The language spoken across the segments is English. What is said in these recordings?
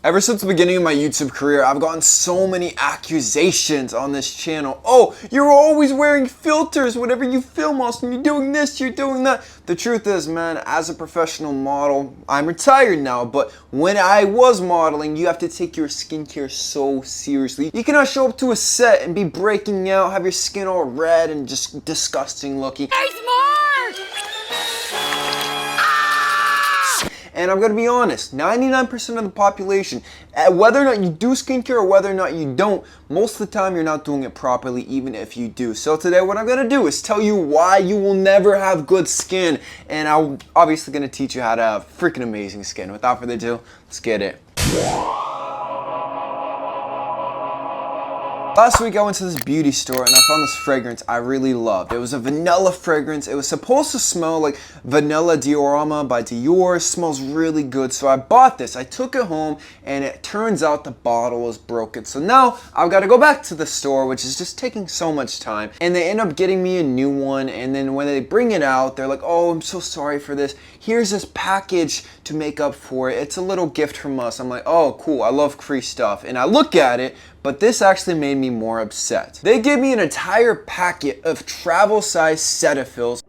Ever since the beginning of my YouTube career, I've gotten so many accusations on this channel. Oh, you're always wearing filters whenever you film us, and you're doing this, you're doing that. The truth is, man, as a professional model, I'm retired now, but when I was modeling, you have to take your skincare so seriously. You cannot show up to a set and be breaking out, have your skin all red and just disgusting looking. There's more! And I'm gonna be honest, 99% of the population, whether or not you do skincare or whether or not you don't, most of the time you're not doing it properly, even if you do. So today what I'm gonna do is tell you why you will never have good skin, and I'm obviously gonna teach you how to have freaking amazing skin. Without further ado, let's get it. Last week I went to this beauty store and I found this fragrance I really loved. It was a vanilla fragrance. It was supposed to smell like Vanilla Diorama by Dior. It smells really good, so I bought this. I took it home and it turns out the bottle was broken. So now I've got to go back to the store, which is just taking so much time. And they end up getting me a new one, and then when they bring it out, they're like, oh, I'm so sorry for this. Here's this package to make up for it. It's a little gift from us. I'm like, oh, cool. I love free stuff. And I look at it, but this actually made me more upset. They gave me an entire packet of travel size Cetaphils.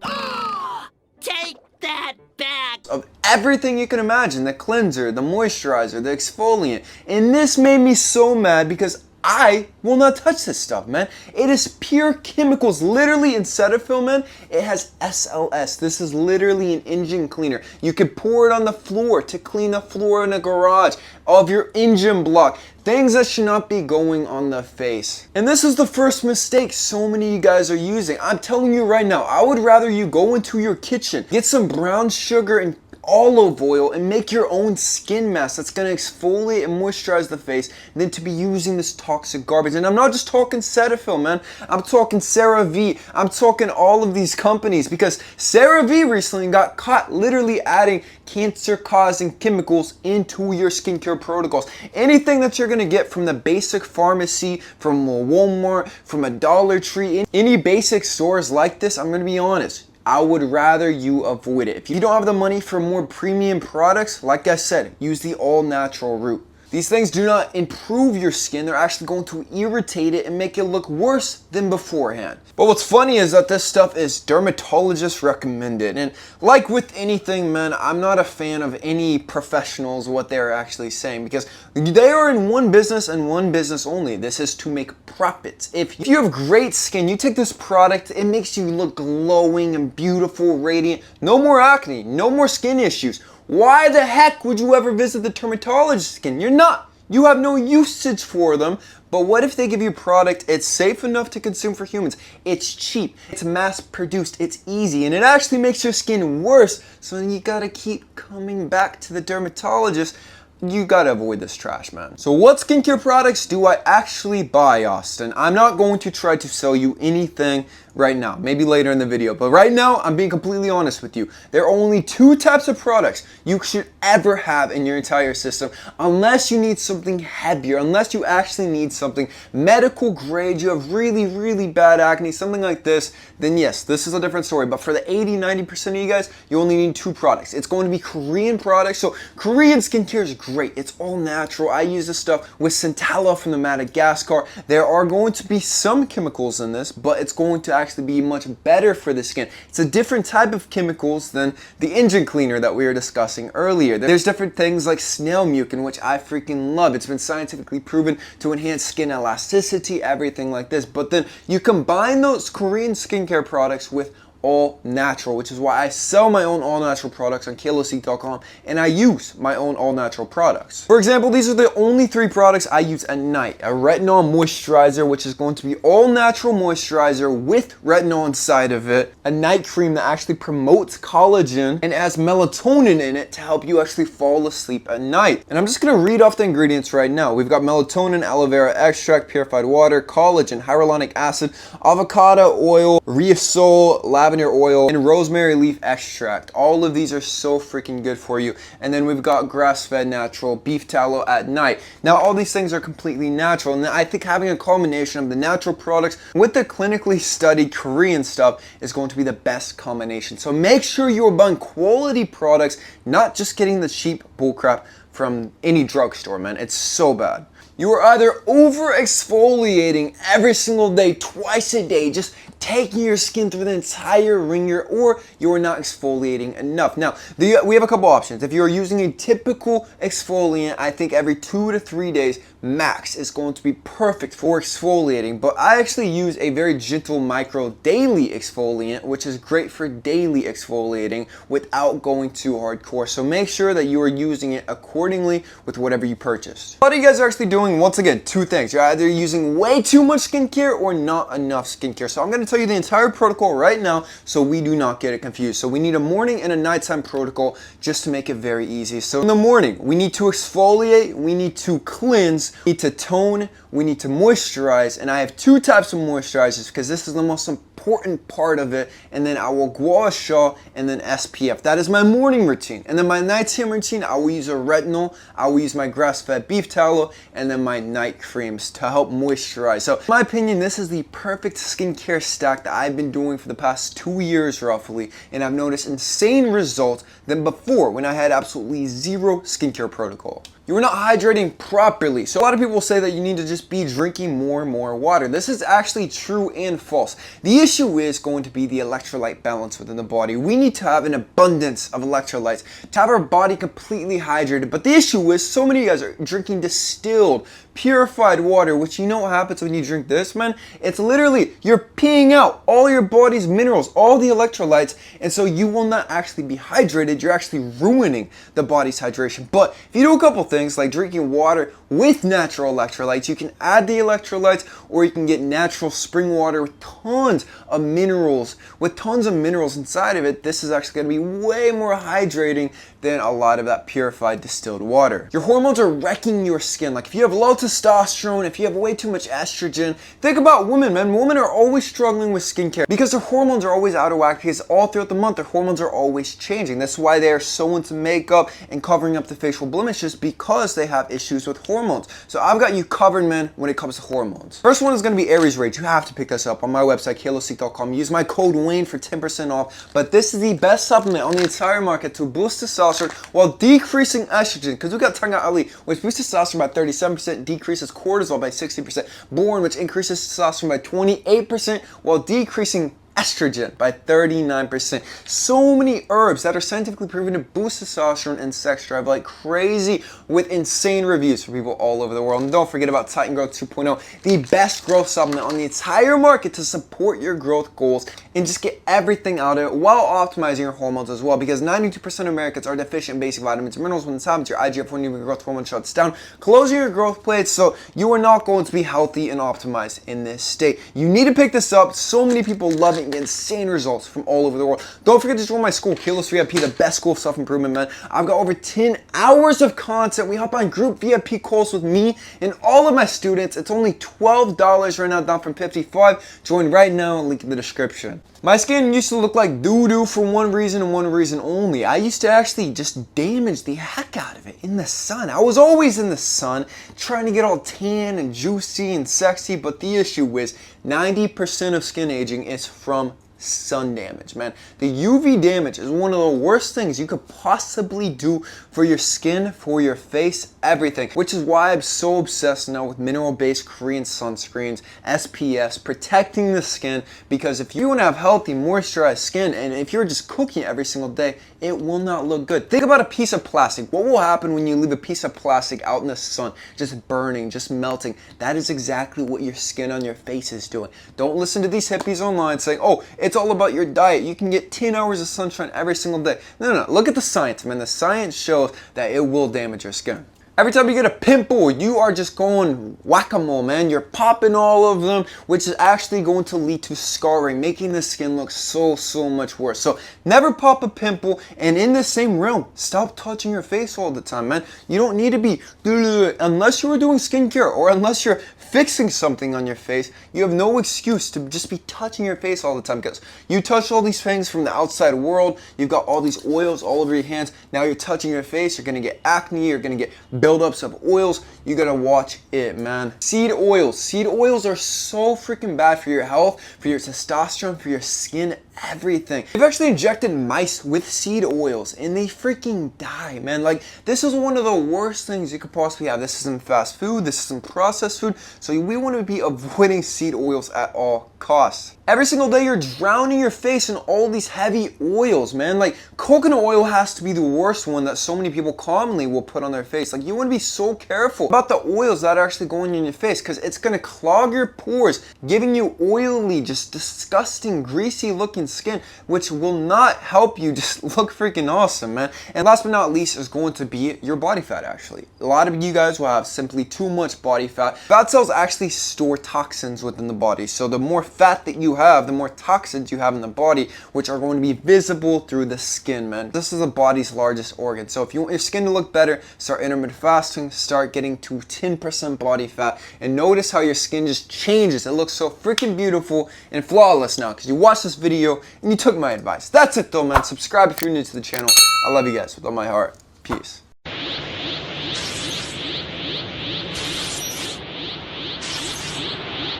Take that back! Of everything you can imagine. The cleanser, the moisturizer, the exfoliant. And this made me so mad because I will not touch this stuff, man. It is pure chemicals. Literally in Cetaphil, man, it has SLS. This is literally an engine cleaner. You could pour it on the floor to clean the floor in a garage of your engine block. Things that should not be going on the face. And this is the first mistake so many of you guys are using. I'm telling you right now, I would rather you go into your kitchen, get some brown sugar and olive oil and make your own skin mask that's going to exfoliate and moisturize the face than to be using this toxic garbage. And I'm not just talking Cetaphil, man. I'm talking CeraVe. I'm talking all of these companies, because CeraVe recently got caught literally adding cancer-causing chemicals into your skincare protocols. Anything that you're going to get from the basic pharmacy, from a Walmart, from a Dollar Tree, any basic stores like this, I'm going to be honest, I would rather you avoid it. If you don't have the money for more premium products, like I said, use the all-natural route. These things do not improve your skin. They're actually going to irritate it and make it look worse than beforehand. But what's funny is that this stuff is dermatologist recommended. And like with anything, man, I'm not a fan of any professionals, what they're actually saying, because they are in one business and one business only. This is to make profits. If you have great skin, you take this product, it makes you look glowing and beautiful, radiant. No more acne, no more skin issues. Why the heck would you ever visit the dermatologist again? You're not. You have no usage for them. But what if they give you a product, it's safe enough to consume for humans, it's cheap, it's mass produced, it's easy, and it actually makes your skin worse, so then you gotta keep coming back to the dermatologist. You gotta avoid this trash, man. So what skincare products do I actually buy, Austin? I'm not going to try to sell you anything right now, maybe later in the video, but right now I'm being completely honest with you. There are only two types of products you should ever have in your entire system, unless you need something heavier, unless you actually need something medical grade, you have really bad acne, something like this, then yes, this is a different story. But for the 80-90% of you guys, you only need two products. It's going to be Korean products. So Korean skincare is great. It's all natural. I use this stuff with Centella from the Madagascar. There are going to be some chemicals in this, but it's going to actually be much better for the skin. It's a different type of chemicals than the engine cleaner that we were discussing earlier. There's different things like snail mucin, which I freaking love. It's been scientifically proven to enhance skin elasticity, everything like this. But then you combine those Korean skincare products with all natural, which is why I sell my own all natural products on kalosique.com, and I use my own all natural products. For example, these are the only three products I use at night. A retinol moisturizer, which is going to be all natural moisturizer with retinol inside of it. A night cream that actually promotes collagen and has melatonin in it to help you actually fall asleep at night. And I'm just gonna read off the ingredients right now. We've got melatonin, aloe vera extract, purified water, collagen, hyaluronic acid, avocado oil, resol, lavender oil, and rosemary leaf extract. All of these are so freaking good for you. And then we've got grass-fed natural beef tallow at night. Now all these things are completely natural, and I think having a combination of the natural products with the clinically studied Korean stuff is going to be the best combination. So make sure you're buying quality products, not just getting the cheap bullcrap from any drugstore, man. It's so bad. You are either over exfoliating every single day, twice a day, just taking your skin through the entire ringer, or you are not exfoliating enough. Now, we have a couple options. If you are using a typical exfoliant, I think every 2 to 3 days max is going to be perfect for exfoliating, but I actually use a very gentle micro daily exfoliant, which is great for daily exfoliating without going too hardcore. So make sure that you are using it accordingly with whatever you purchased. A lot of you guys are actually doing, once again, two things. You're either using way too much skincare or not enough skincare. So I'm going to tell you the entire protocol right now so we do not get it confused. So we need a morning and a nighttime protocol just to make it very easy. So in the morning, we need to exfoliate, we need to cleanse, we need to tone, we need to moisturize, and I have two types of moisturizers because this is the most important part of it, and then I will gua sha and then SPF. That is my morning routine. And then my nighttime routine, I will use a retinol, I will use my grass-fed beef tallow, and then my night creams to help moisturize. So in my opinion, this is the perfect skincare stack that I've been doing for the past 2 years roughly, and I've noticed insane results than before when I had absolutely zero skincare protocol. You are not hydrating properly. So a lot of people say that you need to just be drinking more and more water. This is actually true and false. The issue is going to be the electrolyte balance within the body. We need to have an abundance of electrolytes to have our body completely hydrated. But the issue is so many of you guys are drinking distilled, purified water, which you know what happens when you drink this, man? It's literally, you're peeing out all your body's minerals, all the electrolytes, and so you will not actually be hydrated. You're actually ruining the body's hydration. But if you do a couple things like drinking water with natural electrolytes, you can add the electrolytes, or you can get natural spring water with tons of minerals. With tons of minerals inside of it, this is actually going to be way more hydrating than a lot of that purified distilled water. Your hormones are wrecking your skin. Like if you have low testosterone, if you have way too much estrogen, think about women, man. Women are always struggling with skincare because their hormones are always out of whack, because all throughout the month their hormones are always changing. That's why they are so into makeup and covering up the facial blemishes, because they have issues with hormones. So I've got you covered, man, when it comes to hormones. First one is going to be Aries Rage. You have to pick this up on my website, kalosique.com. Use my code WAYNE for 10% off. But this is the best supplement on the entire market to boost testosterone while decreasing estrogen, because we got Tanga Ali, which boosts testosterone by 37%, decreases cortisol by 60%, Born, which increases testosterone by 28%, while decreasing estrogen by 39%. So many herbs that are scientifically proven to boost testosterone and sex drive like crazy, with insane reviews from people all over the world. And don't forget about Titan Growth 2.0, the best growth supplement on the entire market to support your growth goals and just get everything out of it while optimizing your hormones as well, because 92% of Americans are deficient in basic vitamins and minerals. When this happens, your IGF-1 new growth hormone shuts down, closing your growth plates, so you are not going to be healthy and optimized in this state. You need to pick this up. So many people love it and get insane results from all over the world. Don't forget to join my school, Kalos VIP, the best school of self-improvement, man. I've got over 10 hours of content. We hop on group VIP calls with me and all of my students. It's only $12 right now, down from $55. Join right now, link in the description. My skin used to look like doo-doo for one reason and one reason only. I used to actually just damage the heck out of it in the sun. I was always in the sun trying to get all tan and juicy and sexy, but the issue is 90% of skin aging is from sun damage, man. The UV damage is one of the worst things you could possibly do for your skin, for your face, everything, which is why I'm so obsessed now with mineral-based Korean sunscreens, SPFs, protecting the skin, because if you want to have healthy, moisturized skin, and if you're just cooking it every single day, it will not look good. Think about a piece of plastic. What will happen when you leave a piece of plastic out in the sun, just burning, just melting? That is exactly what your skin on your face is doing. Don't listen to these hippies online saying, oh, it's all about your diet. You can get 10 hours of sunshine every single day. No. Look at the science, man. The science shows that it will damage your skin. Every time you get a pimple, you are just going whack-a-mole, man. You're popping all of them, which is actually going to lead to scarring, making the skin look so much worse. So never pop a pimple, and in the same realm, stop touching your face all the time, man. You don't need to be, unless you are doing skincare or unless you're fixing something on your face, you have no excuse to just be touching your face all the time, because you touch all these things from the outside world. You've got all these oils all over your hands. Now you're touching your face, you're going to get acne, you're going to get buildups of oils, you gotta watch it, man. Seed oils. Seed oils are so freaking bad for your health, for your testosterone, for your skin, everything. They've actually injected mice with seed oils and they freaking die, man. Like, this is one of the worst things you could possibly have. This isn't fast food, this isn't processed food, so we want to be avoiding seed oils at all costs. Every single day you're drowning your face in all these heavy oils, man. Like, coconut oil has to be the worst one that so many people commonly will put on their face. Like, you want to be so careful about the oils that are actually going in your face, because it's going to clog your pores, giving you oily, just disgusting, greasy looking skin, which will not help you just look freaking awesome, man. And last but not least is going to be your body fat, actually. A lot of you guys will have simply too much body fat. Fat cells actually store toxins within the body, so the more fat that you have, the more toxins you have in the body, which are going to be visible through the skin, man. This is the body's largest organ, so if you want your skin to look better, start intermittent fasting, start getting to 10% body fat, and notice how your skin just changes. It looks so freaking beautiful and flawless now because you watched this video and you took my advice. That's it though, man. Subscribe if you're new to the channel. I love you guys with all my heart. Peace.